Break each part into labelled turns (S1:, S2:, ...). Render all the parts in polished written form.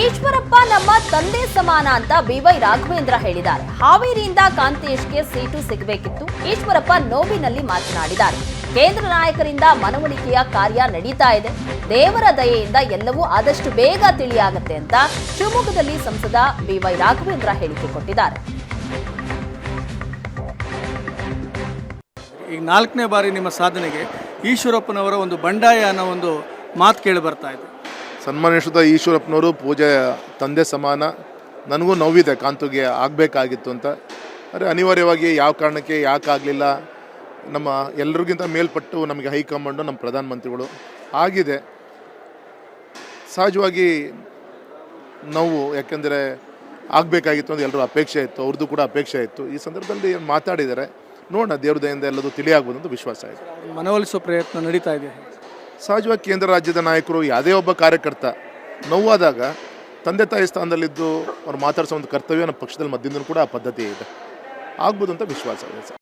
S1: ಈಶ್ವರಪ್ಪ ನಮ್ಮ ತಂದೆ ಸಮಾನ ಅಂತ ಬಿವೈ ರಾಘವೇಂದ್ರ ಹೇಳಿದ್ದಾರೆ. ಹಾವೇರಿಯಿಂದ ಕಾಂತೇಶ್ಗೆ ಸೀಟು ಸಿಗಬೇಕಿತ್ತು. ಈಶ್ವರಪ್ಪ ನೋವಿನಲ್ಲಿ ಮಾತನಾಡಿದ್ದಾರೆ. ಕೇಂದ್ರ ನಾಯಕರಿಂದ ಮನವೊಲಿಕೆಯ ಕಾರ್ಯ ನಡೀತಾ ಇದೆ. ದೇವರ ದಯೆಯಿಂದ ಎಲ್ಲವೂ ಆದಷ್ಟು ಬೇಗ ತಿಳಿಯಾಗುತ್ತೆ ಅಂತ ಶಿವಮೊಗ್ಗದಲ್ಲಿ ಸಂಸದ ಬಿವೈ ರಾಘವೇಂದ್ರ ಹೇಳಿಕೆ ಕೊಟ್ಟಿದ್ದಾರೆ.
S2: ಈಗ 4ನೇ ಬಾರಿ ನಿಮ್ಮ ಸಾಧನೆಗೆ ಈಶ್ವರಪ್ಪನವರ ಒಂದು ಬಂಡಾಯ ಅನ್ನೋ ಒಂದು ಮಾತು ಕೇಳಿ ಬರ್ತಾ ಇದೆ.
S3: ಸನ್ಮಾನಿಸಿದ ಈಶ್ವರಪ್ಪನವರು ಪೂಜೆ ತಂದೆ ಸಮಾನ. ನನಗೂ ನೋವಿದೆ, ಕಾಂತುಗೆ ಆಗಬೇಕಾಗಿತ್ತು ಅಂತ. ಆದರೆ ಅನಿವಾರ್ಯವಾಗಿ ಯಾವ ಕಾರಣಕ್ಕೆ ಯಾಕಾಗಲಿಲ್ಲ, ನಮ್ಮ ಎಲ್ಲರಿಗಿಂತ ಮೇಲ್ಪಟ್ಟು ನಮಗೆ ಹೈಕಮಾಂಡು ನಮ್ಮ ಪ್ರಧಾನಮಂತ್ರಿಗಳು ಆಗಿದೆ. ಸಹಜವಾಗಿ ನೋವು, ಯಾಕೆಂದರೆ ಆಗಬೇಕಾಗಿತ್ತು ಅಂತ ಎಲ್ಲರೂ ಅಪೇಕ್ಷೆ ಇತ್ತು, ಅವ್ರದ್ದು ಕೂಡ ಅಪೇಕ್ಷೆ ಇತ್ತು. ಈ ಸಂದರ್ಭದಲ್ಲಿ ಮಾತಾಡಿದ್ದಾರೆ, ನೋಡೋಣ, ದೇವ್ರ ದಯೆಯಿಂದ ಎಲ್ಲದೂ ತಿಳಿಯಾಗ್ಬೋದು ಅಂತ ವಿಶ್ವಾಸ ಇದೆ.
S2: ಮನವೊಲಿಸುವ ಪ್ರಯತ್ನ ನಡೀತಾ ಇದೆ.
S3: ಸಹಜವಾಗಿ ಕೇಂದ್ರ ರಾಜ್ಯದ ನಾಯಕರು ಯಾವುದೇ ಒಬ್ಬ ಕಾರ್ಯಕರ್ತ ನೋವಾದಾಗ ತಂದೆ ತಾಯಿ ಸ್ಥಾನದಲ್ಲಿದ್ದು ಅವ್ರು ಮಾತಾಡಿಸೋ ಒಂದು ಕರ್ತವ್ಯ ನಮ್ಮ ಪಕ್ಷದಲ್ಲಿ ಮಧ್ಯದಿಂದ ಕೂಡ ಆ ಪದ್ಧತಿ ಇದೆ, ಆಗ್ಬೋದು ಅಂತ ವಿಶ್ವಾಸ ಇದೆ ಸರ್.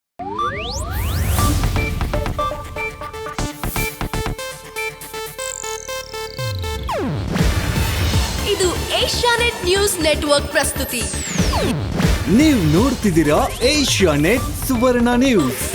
S4: ಇದು ಏಷ್ಯಾನೆಟ್ ನ್ಯೂಸ್ ನೆಟ್ವರ್ಕ್ ಪ್ರಸ್ತುತಿ.
S5: ನೀವು ನೋಡ್ತಿದ್ದೀರಾ ಏಷ್ಯಾನೆಟ್ ಸುವರ್ಣ ನ್ಯೂಸ್.